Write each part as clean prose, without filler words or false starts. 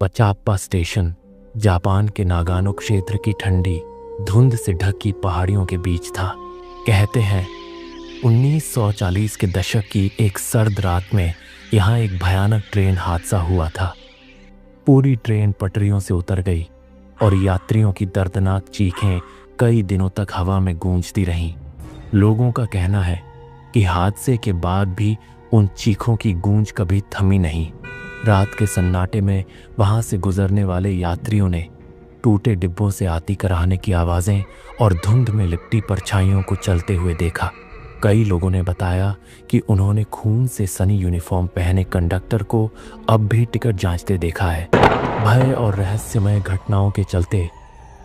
पचाप्पा station Japan के Nagano क्षेत्र की ठंडी धुंध से ढकी पहाड़ियों के बीच था। कहते हैं 1940 के दशक की एक सर्द रात में यहाँ एक भयानक ट्रेन हादसा हुआ था। पूरी ट्रेन पटरियों से उतर गई और यात्रियों की दर्दनाक चीखें कई दिनों तक हवा में गूंजती रहीं। लोगों का कहना है कि हादसे के बाद भी उन चीखों की गूंज कभी थमी नहीं। रात के सन्नाटे में वहां से गुजरने वाले यात्रियों ने टूटे डिब्बों से आती कराहने की आवाज़ें और धुंध में लिपटी परछाइयों को चलते हुए देखा। कई लोगों ने बताया कि उन्होंने खून से सनी यूनिफॉर्म पहने कंडक्टर को अब भी टिकट जांचते देखा है। भय और रहस्यमय घटनाओं के चलते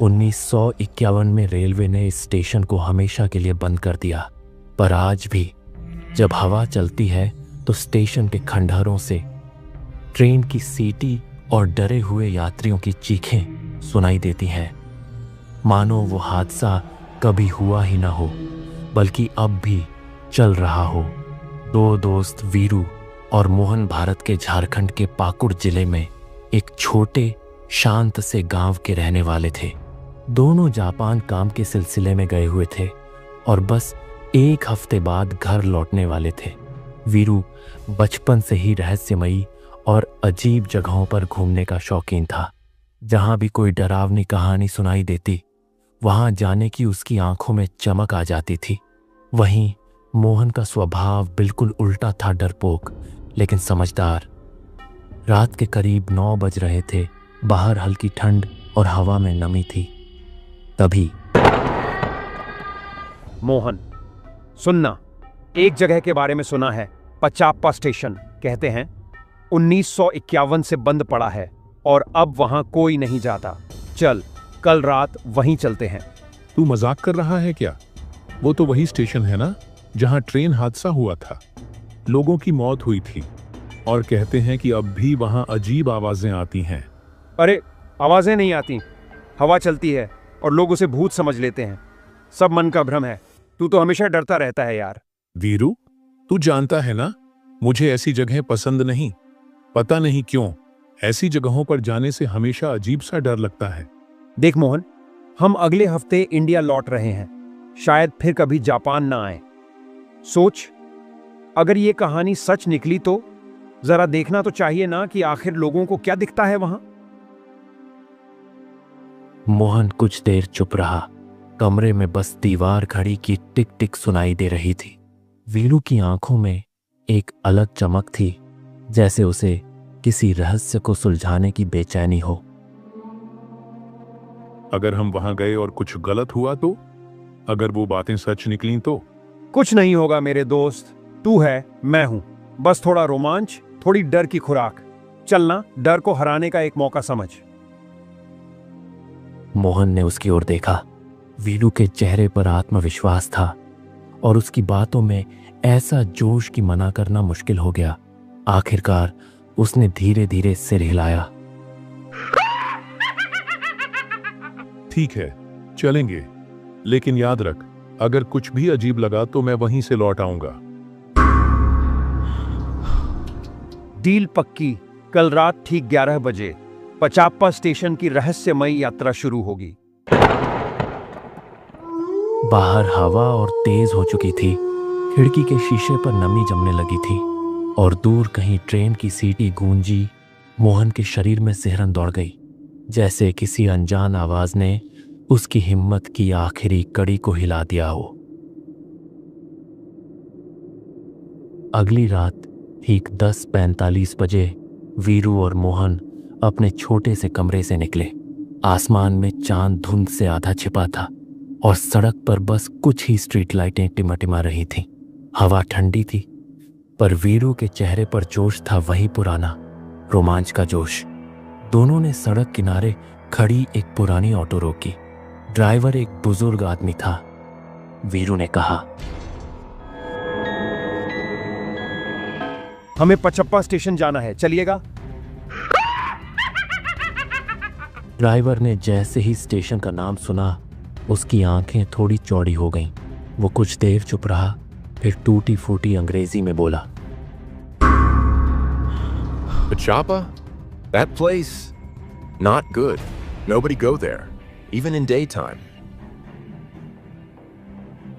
1951 में रेलवे ने इस स्टेशन को हमेशा के लिए बंद कर दिया। पर आज भी जब हवा चलती है तो स्टेशन के खंडहरों से ट्रेन की सीटी और डरे हुए यात्रियों की चीखें सुनाई देती हैं, मानो वो हादसा कभी हुआ ही ना हो बल्कि अब भी चल रहा हो। दो दोस्त वीरू और मोहन भारत के झारखंड के पाकुड़ जिले में एक छोटे शांत से गांव के रहने वाले थे। दोनों जापान काम के सिलसिले में गए हुए थे और बस एक हफ्ते बाद घर लौटने वाले थे। वीरू बचपन से ही रहस्यमयी और अजीब जगहों पर घूमने का शौकीन था। जहां भी कोई डरावनी कहानी सुनाई देती वहां जाने की उसकी आंखों में चमक आ जाती थी। वहीं मोहन का स्वभाव बिल्कुल उल्टा था, डरपोक लेकिन समझदार। रात के करीब 9 बज रहे थे। बाहर हल्की ठंड और हवा में नमी थी। तभी मोहन, सुनना, एक जगह के बारे में सुना है, पचाप्पा स्टेशन। कहते हैं 1951 से बंद पड़ा है और अब वहां कोई नहीं जाता। चल, कल रात वहीं चलते हैं। तू मजाक कर रहा है क्या? वो तो वही स्टेशन है ना जहां ट्रेन हादसा हुआ था, लोगों की मौत हुई थी और कहते हैं कि अब भी वहां अजीब आवाजें आती हैं। अरे, आवाजें नहीं आती, हवा चलती है और लोग उसे भूत समझ लेते हैं। सब मन का भ्रम है। तू तो हमेशा डरता रहता है यार। वीरू, तू जानता है ना मुझे ऐसी जगह पसंद नहीं। पता नहीं क्यों ऐसी जगहों पर जाने से हमेशा अजीब सा डर लगता है। देख मोहन, हम अगले हफ्ते इंडिया लौट रहे हैं। शायद फिर कभी जापान ना आए। सोच, अगर ये कहानी सच निकली तो जरा देखना तो चाहिए ना कि आखिर लोगों को क्या दिखता है वहां। मोहन कुछ देर चुप रहा। कमरे में बस दीवार घड़ी की टिक टिक सुनाई दे रही थी। वीरू की आंखों में एक अलग चमक थी, जैसे उसे किसी रहस्य को सुलझाने की बेचैनी हो। अगर हम वहां गए और कुछ गलत हुआ तो? अगर वो बातें सच निकली तो? कुछ नहीं होगा मेरे दोस्त। तू है, मैं हूं। बस थोड़ा रोमांच, थोड़ी डर की खुराक। चलना, डर को हराने का एक मौका समझ। मोहन ने उसकी ओर देखा। वीरू के चेहरे पर आत्मविश्वास था और उसकी बातों में ऐसा जोश कि मना करना मुश्किल हो गया। आखिरकार उसने धीरे धीरे सिर हिलाया। ठीक है, चलेंगे, लेकिन याद रख, अगर कुछ भी अजीब लगा तो मैं वहीं से लौट आऊंगा। डील पक्की। कल रात ठीक 11 बजे पचाप्पा स्टेशन की रहस्यमयी यात्रा शुरू होगी। बाहर हवा और तेज हो चुकी थी। खिड़की के शीशे पर नमी जमने लगी थी और दूर कहीं ट्रेन की सीटी गूंजी। मोहन के शरीर में सिहरन दौड़ गई, जैसे किसी अनजान आवाज ने उसकी हिम्मत की आखिरी कड़ी को हिला दिया हो। अगली रात ठीक 10:45 बजे वीरू और मोहन अपने छोटे से कमरे से निकले। आसमान में चांद धुंध से आधा छिपा था और सड़क पर बस कुछ ही स्ट्रीट लाइटें टिमटिमा रही थीं। हवा ठंडी थी, पर वीरू के चेहरे पर जोश था वही पुराना, रोमांच का जोश। दोनों ने सड़क किनारे खड़ी एक पुरानी ऑटो रोकी। ड्राइवर एक बुजुर्ग आदमी था। वीरू ने कहा, हमें पचप्पा स्टेशन जाना है, चलिएगा? ड्राइवर ने जैसे ही स्टेशन का नाम सुना, उसकी आंखें थोड़ी चौड़ी हो गईं। वो कुछ देर चुप रहा, फिर टूटी फूटी अंग्रेजी में बोला, Pachapa? That place? Not good. Nobody go there, even in daytime.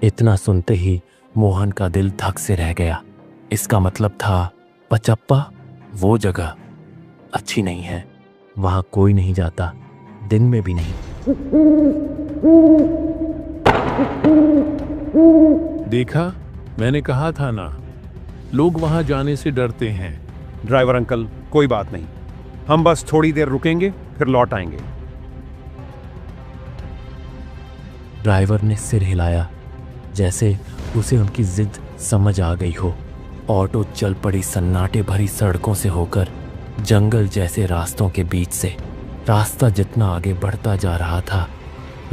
इतना सुनते ही मोहन का दिल धक से रह गया। इसका मतलब था पचप्पा वो जगह अच्छी नहीं है, वहां कोई नहीं जाता, दिन में भी नहीं। देखा, मैंने कहा था ना, लोग वहां जाने से डरते हैं। ड्राइवर अंकल, कोई बात नहीं, हम बस थोड़ी देर रुकेंगे फिर लौट आएंगे। ड्राइवर ने सिर हिलाया, जैसे उसे उनकी जिद समझ आ गई हो। ऑटो चल पड़ी सन्नाटे भरी सड़कों से होकर, जंगल जैसे रास्तों के बीच से। रास्ता जितना आगे बढ़ता जा रहा था,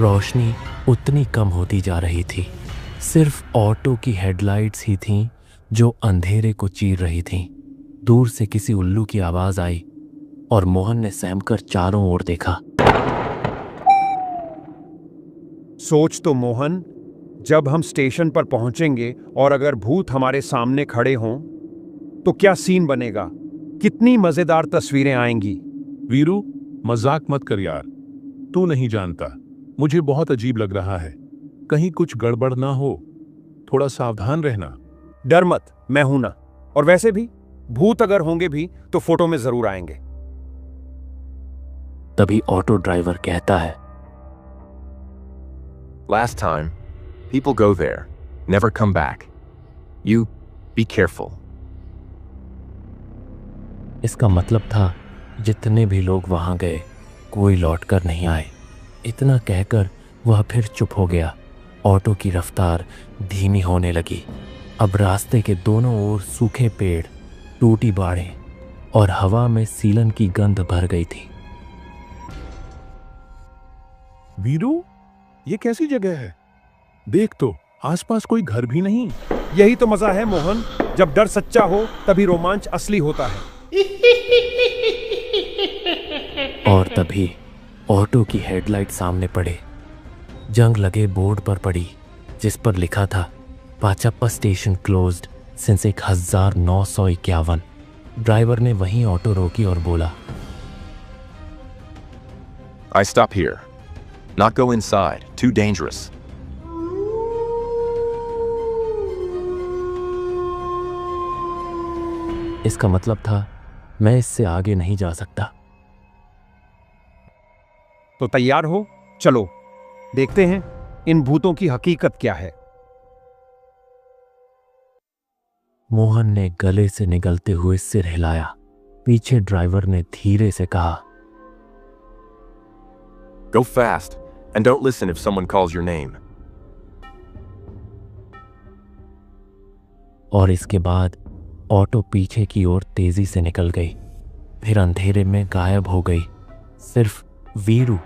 रोशनी उतनी कम होती जा रही थी। सिर्फ ऑटो की हेडलाइट्स ही थीं जो अंधेरे को चीर रही थीं। दूर से किसी उल्लू की आवाज आई और मोहन ने सहमकर चारों ओर देखा। सोच तो मोहन, जब हम स्टेशन पर पहुंचेंगे और अगर भूत हमारे सामने खड़े हों तो क्या सीन बनेगा, कितनी मजेदार तस्वीरें आएंगी। वीरू, मजाक मत कर यार, तू नहीं जानता, मुझे बहुत अजीब लग रहा है। कहीं कुछ गड़बड़ ना हो, थोड़ा सावधान रहना। डर मत, मैं हूं ना। और वैसे भी भूत अगर होंगे भी तो फोटो में जरूर आएंगे। तभी ऑटो ड्राइवर कहता है, Last time, people go there, never come back. You be careful. इसका मतलब था जितने भी लोग वहां गए कोई लौटकर नहीं आए। इतना कहकर वह फिर चुप हो गया। ऑटो की रफ्तार धीमी होने लगी। अब रास्ते के दोनों ओर सूखे पेड़, टूटी बाड़ें और हवा में सीलन की गंध भर गई थी। वीरू, ये कैसी जगह है? देख तो, आसपास कोई घर भी नहीं। यही तो मजा है मोहन, जब डर सच्चा हो तभी रोमांच असली होता है। और तभी ऑटो की हेडलाइट सामने पड़े। जंग लगे बोर्ड पर पड़ी, जिस पर लिखा था पाचप्पा स्टेशन क्लोज्ड सिंस 1951। ड्राइवर ने वहीं ऑटो रोकी और बोला, I stop here. Not go inside. Too dangerous. इसका मतलब था मैं इससे आगे नहीं जा सकता। तो तैयार हो, चलो देखते हैं इन भूतों की हकीकत क्या है। मोहन ने गले से निगलते हुए सिर हिलाया। पीछे ड्राइवर ने धीरे से कहा, Go fast, and don't listen if someone calls your name. और इसके बाद ऑटो पीछे की ओर तेजी से निकल गई, फिर अंधेरे में गायब हो गई। सिर्फ वीरू,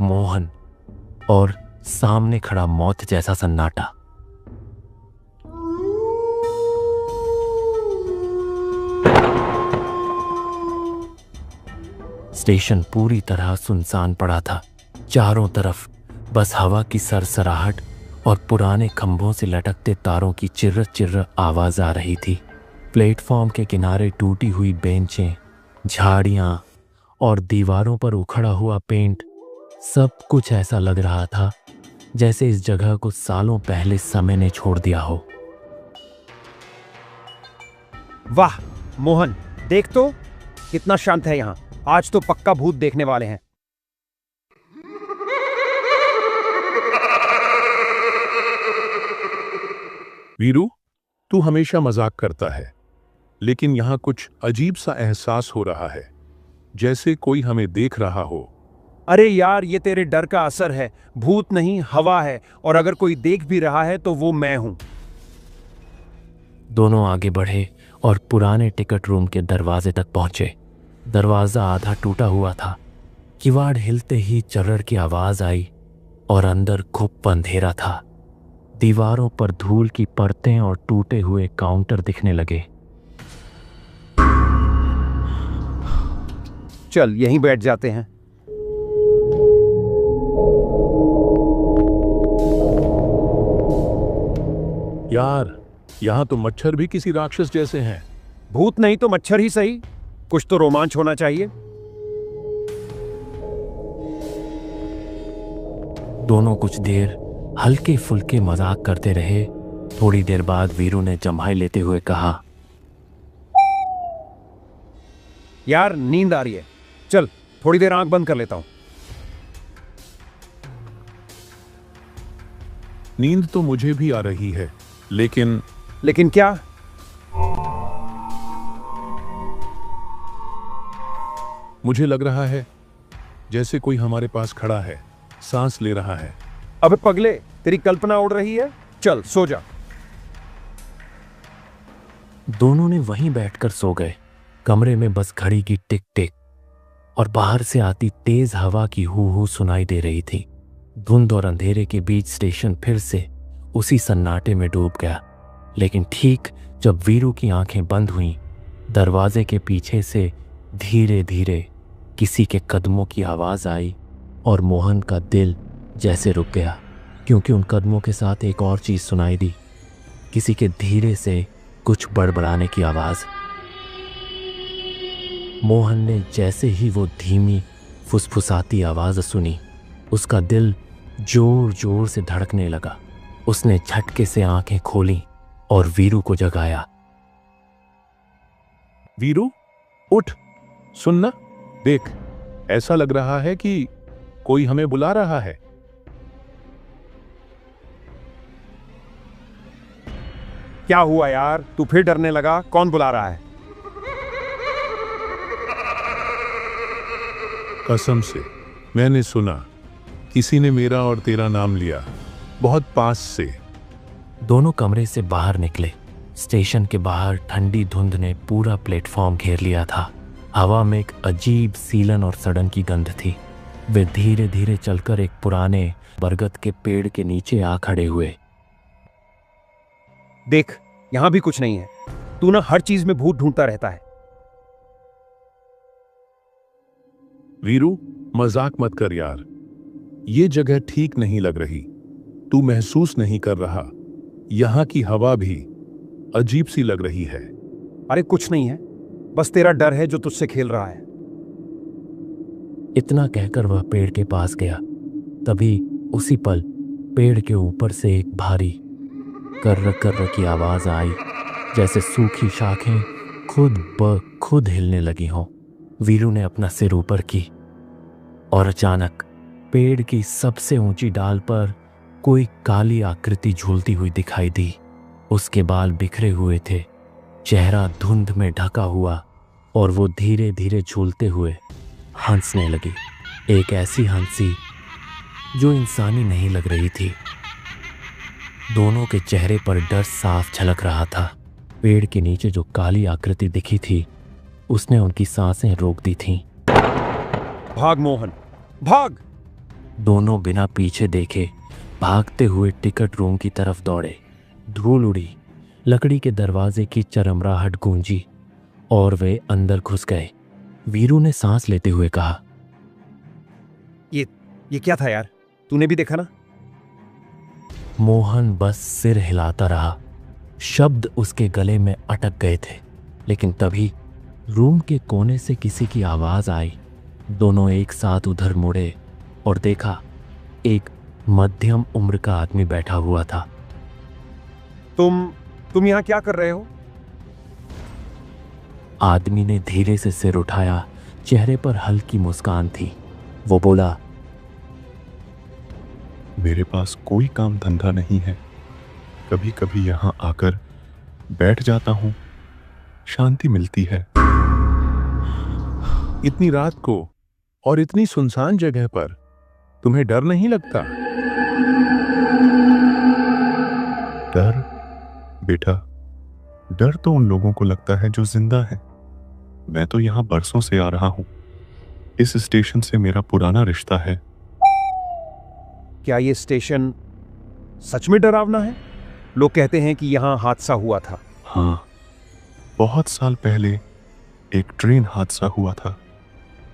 मोहन और सामने खड़ा मौत जैसा सन्नाटा। स्टेशन पूरी तरह सुनसान पड़ा था। चारों तरफ बस हवा की सरसराहट और पुराने खंभों से लटकते तारों की चिर्र चिर्र आवाज आ रही थी। प्लेटफॉर्म के किनारे टूटी हुई बेंचें, झाड़ियां और दीवारों पर उखड़ा हुआ पेंट, सब कुछ ऐसा लग रहा था जैसे इस जगह को सालों पहले समय ने छोड़ दिया हो। वाह मोहन, देख तो कितना शांत है यहाँ। आज तो पक्का भूत देखने वाले हैं। वीरू, तू हमेशा मजाक करता है, लेकिन यहाँ कुछ अजीब सा एहसास हो रहा है, जैसे कोई हमें देख रहा हो। अरे यार, ये तेरे डर का असर है, भूत नहीं हवा है, और अगर कोई देख भी रहा है तो वो मैं हूं। दोनों आगे बढ़े और पुराने टिकट रूम के दरवाजे तक पहुंचे। दरवाजा आधा टूटा हुआ था। किवाड़ हिलते ही चर्र की आवाज आई और अंदर खूब अंधेरा था। दीवारों पर धूल की परतें और टूटे हुए काउंटर दिखने लगे। चल यहीं बैठ जाते हैं। यार, यहाँ तो मच्छर भी किसी राक्षस जैसे हैं। भूत नहीं तो मच्छर ही सही, कुछ तो रोमांच होना चाहिए। दोनों कुछ देर हल्के फुल्के मजाक करते रहे। थोड़ी देर बाद वीरू ने जम्हाई लेते हुए कहा, यार नींद आ रही है, चल थोड़ी देर आंख बंद कर लेता हूं। नींद तो मुझे भी आ रही है, लेकिन क्या? मुझे लग रहा है जैसे कोई हमारे पास खड़ा है, सांस ले रहा है। अबे पगले, तेरी कल्पना उड़ रही है, चल सो जा। दोनों ने वहीं बैठकर सो गए। कमरे में बस घड़ी की टिक टिक और बाहर से आती तेज हवा की हू हू सुनाई दे रही थी। धुंध और अंधेरे के बीच स्टेशन फिर से उसी सन्नाटे में डूब गया। लेकिन ठीक जब वीरू की आंखें बंद हुईं, दरवाजे के पीछे से धीरे धीरे किसी के कदमों की आवाज आई और मोहन का दिल जैसे रुक गया, क्योंकि उन कदमों के साथ एक और चीज सुनाई दी, किसी के धीरे से कुछ बड़बड़ाने की आवाज। मोहन ने जैसे ही वो धीमी फुसफुसाती आवाज सुनी, उसका दिल जोर जोर से धड़कने लगा। उसने झटके से आंखें खोली और वीरू को जगाया। वीरू, उठ, सुनना, देख, ऐसा लग रहा है कि कोई हमें बुला रहा है। क्या हुआ यार, तू फिर डरने लगा? कौन बुला रहा है? कसम से मैंने सुना, किसी ने मेरा और तेरा नाम लिया, बहुत पास से। दोनों कमरे से बाहर निकले। स्टेशन के बाहर ठंडी धुंध ने पूरा प्लेटफॉर्म घेर लिया था। हवा में एक अजीब सीलन और सड़न की गंध थी। वे धीरे धीरे चलकर एक पुराने बरगद के पेड़ के नीचे आ खड़े हुए। देख, यहां भी कुछ नहीं है। तू ना हर चीज में भूत ढूंढता रहता है। वीरू, मजाक मत कर यार, ये जगह ठीक नहीं लग रही। तू महसूस नहीं कर रहा? यहां की हवा भी अजीब सी लग रही है। अरे कुछ नहीं है, बस तेरा डर है जो तुझसे खेल रहा है। इतना कहकर वह पेड़ के पास गया। तभी उसी पल पेड़ के ऊपर से एक भारी कर्र कर्र की आवाज आई, जैसे सूखी शाखें खुद ब खुद हिलने लगी हों। वीरू ने अपना सिर ऊपर की और अचानक पेड़ की सबसे ऊंची डाल पर कोई काली आकृति झूलती हुई दिखाई दी। उसके बाल बिखरे हुए थे, चेहरा धुंध में ढका हुआ, और वो धीरे धीरे झूलते हुए हंसने लगी। एक ऐसी हंसी जो इंसानी नहीं लग रही थी। दोनों के चेहरे पर डर साफ झलक रहा था। पेड़ के नीचे जो काली आकृति दिखी थी, उसने उनकी सांसें रोक दी थीं। भाग मोहन, भाग! दोनों बिना पीछे देखे भागते हुए टिकट रूम की तरफ दौड़े। धूल उड़ी, लकड़ी के दरवाजे की चरमराहट गूंजी और वे अंदर घुस गए। वीरू ने सांस लेते हुए कहा, ये क्या था यार? तूने भी देखा ना? मोहन बस सिर हिलाता रहा। शब्द उसके गले में अटक गए थे। लेकिन तभी रूम के कोने से किसी की आवाज आई। दोनों एक साथ उधर मुड़े और देखा, एक मध्यम उम्र का आदमी बैठा हुआ था। तुम यहां क्या कर रहे हो? आदमी ने धीरे से सिर उठाया, चेहरे पर हल्की मुस्कान थी। वो बोला, मेरे पास कोई काम धंधा नहीं है, कभी कभी यहाँ आकर बैठ जाता हूँ, शांति मिलती है। इतनी रात को और इतनी सुनसान जगह पर तुम्हें डर नहीं लगता? डर? बेटा, डर तो उन लोगों को लगता है जो जिंदा है। मैं तो यहाँ बरसों से आ रहा हूँ। इस स्टेशन से मेरा पुराना रिश्ता है। क्या ये स्टेशन सच में डरावना है? लोग कहते हैं कि यहां हादसा हुआ था। हाँ, बहुत साल पहले एक ट्रेन हादसा हुआ था।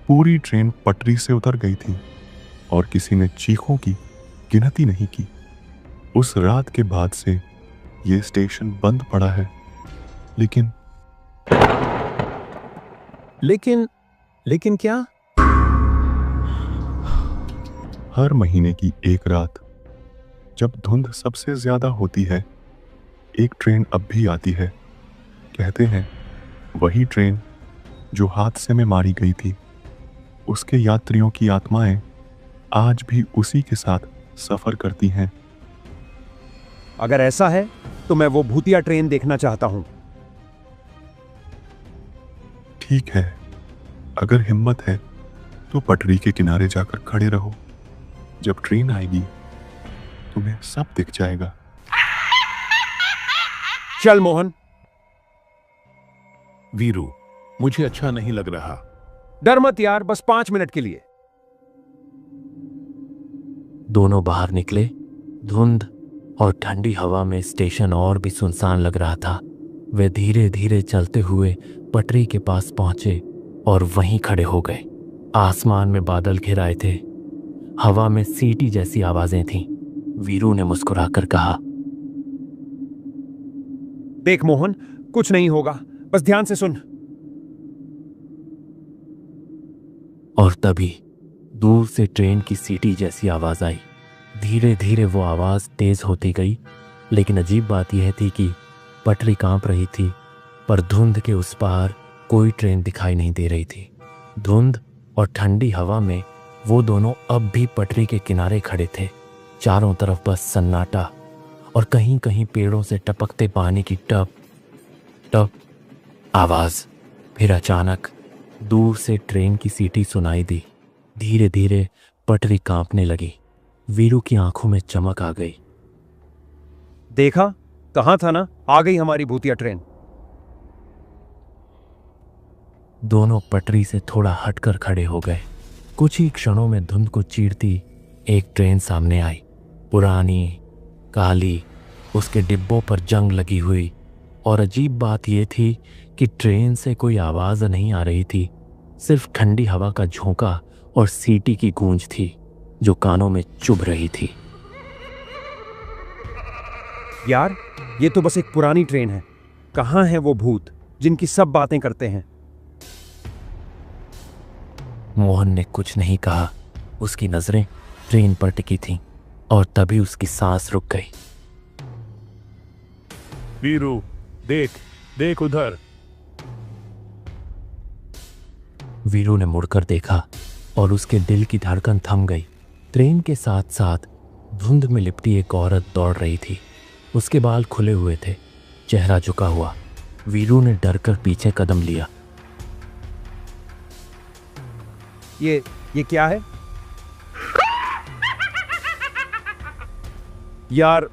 पूरी ट्रेन पटरी से उतर गई थी और किसी ने चीखों की गिनती नहीं की। उस रात के बाद से ये स्टेशन बंद पड़ा है, लेकिन लेकिन क्या? हर महीने की एक रात जब धुंध सबसे ज्यादा होती है, एक ट्रेन अब भी आती है। कहते हैं वही ट्रेन जो हादसे में मारी गई थी, उसके यात्रियों की आत्माएं आज भी उसी के साथ सफर करती हैं। अगर ऐसा है तो मैं वो भूतिया ट्रेन देखना चाहता हूं। ठीक है, अगर हिम्मत है तो पटरी के किनारे जाकर खड़े रहो। जब ट्रेन आएगी तुम्हें सब दिख जाएगा। चल मोहन। वीरू, मुझे अच्छा नहीं लग रहा। डर मत यार, बस 5 मिनट के लिए। दोनों बाहर निकले। धुंध और ठंडी हवा में स्टेशन और भी सुनसान लग रहा था। वे धीरे धीरे चलते हुए पटरी के पास पहुंचे और वहीं खड़े हो गए। आसमान में बादल घिर आए थे। हवा में सीटी जैसी आवाजें थीं। वीरू ने मुस्कुराकर कहा, देख मोहन, कुछ नहीं होगा, बस ध्यान से सुन। और तभी दूर से ट्रेन की सीटी जैसी आवाज आई। धीरे धीरे वो आवाज तेज होती गई, लेकिन अजीब बात यह थी कि पटरी कांप रही थी, पर धुंध के उस पार कोई ट्रेन दिखाई नहीं दे रही थी। धुंध और ठंडी हवा में वो दोनों अब भी पटरी के किनारे खड़े थे। चारों तरफ बस सन्नाटा और कहीं कहीं पेड़ों से टपकते पानी की टप टप आवाज। फिर अचानक दूर से ट्रेन की सीटी सुनाई दी। धीरे धीरे पटरी कांपने लगी। वीरू की आंखों में चमक आ गई। देखा, कहा था ना, आ गई हमारी भूतिया ट्रेन। दोनों पटरी से थोड़ा हटकर खड़े हो गए। कुछ ही क्षणों में धुंध को चीरती एक ट्रेन सामने आई। पुरानी, काली, उसके डिब्बों पर जंग लगी हुई। और अजीब बात यह थी कि ट्रेन से कोई आवाज नहीं आ रही थी, सिर्फ ठंडी हवा का झोंका और सीटी की गूंज थी जो कानों में चुभ रही थी। यार, ये तो बस एक पुरानी ट्रेन है। कहाँ हैं वो भूत जिनकी सब बातें करते हैं? मोहन ने कुछ नहीं कहा। उसकी नजरें ट्रेन पर टिकी थीं और तभी उसकी सांस रुक गई। वीरू, देख देख उधर। वीरू ने मुड़कर देखा और उसके दिल की धड़कन थम गई। ट्रेन के साथ साथ धुंध में लिपटी एक औरत दौड़ रही थी। उसके बाल खुले हुए थे, चेहरा झुका हुआ। वीरू ने डरकर पीछे कदम लिया। ये क्या है? यार,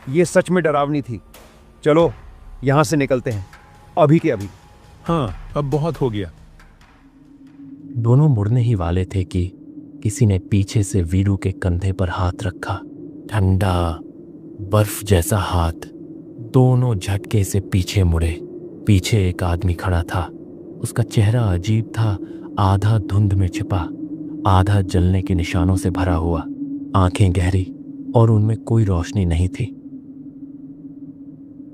ये सच में डरावनी थी। चलो यहां से निकलते हैं, अभी के अभी। हाँ, अब बहुत हो गया। दोनों मुड़ने ही वाले थे कि किसी ने पीछे से वीरू के कंधे पर हाथ रखा। ठंडा, बर्फ जैसा हाथ। दोनों झटके से पीछे मुड़े। पीछे एक आदमी खड़ा था। उसका चेहरा अजीब था, आधा धुंध में छिपा, आधा जलने के निशानों से भरा हुआ। आंखें गहरी और उनमें कोई रोशनी नहीं थी।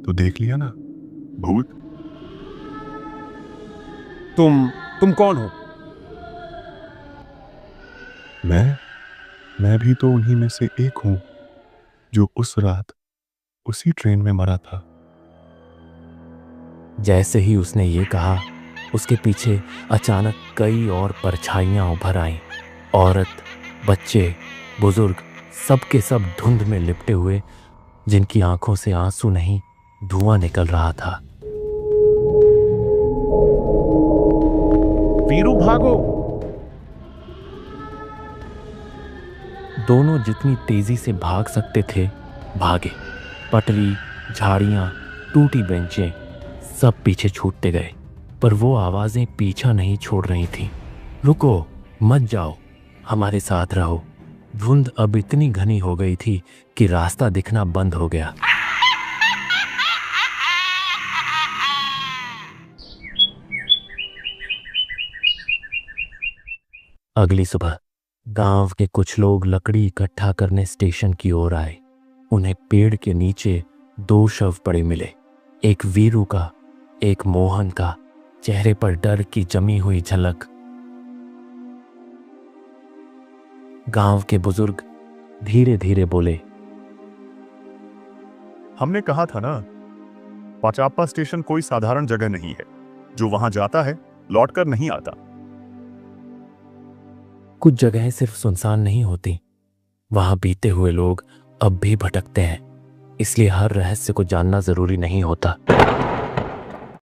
तो देख लिया ना, भूत। तुम कौन हो? मैं भी तो उन्हीं में से एक हूं जो उस रात उसी ट्रेन में मरा था। जैसे ही उसने ये कहा, उसके पीछे अचानक कई और परछाइयां उभर आईं। औरत, बच्चे, बुजुर्ग, सब के सब धुंध में लिपटे हुए, जिनकी आंखों से आंसू नहीं, धुआं निकल रहा था। वीरू, भागो! दोनों जितनी तेजी से भाग सकते थे भागे। पटरी, झाड़ियां, टूटी बेंचें, सब पीछे छूटते गए, पर वो आवाजें पीछा नहीं छोड़ रही थीं। रुको, मत जाओ, हमारे साथ रहो। धुंध अब इतनी घनी हो गई थी कि रास्ता दिखना बंद हो गया। अगली सुबह गांव के कुछ लोग लकड़ी इकट्ठा करने स्टेशन की ओर आए। उन्हें पेड़ के नीचे 2 शव पड़े मिले, एक वीरू का, एक मोहन का। चेहरे पर डर की जमी हुई झलक। गांव के बुजुर्ग धीरे धीरे बोले, हमने कहा था ना, पाचाप्पा स्टेशन कोई साधारण जगह नहीं है। जो वहां जाता है लौटकर नहीं आता। कुछ जगहें सिर्फ सुनसान नहीं होती, वहां बीते हुए लोग अब भी भटकते हैं। इसलिए हर रहस्य को जानना जरूरी नहीं होता।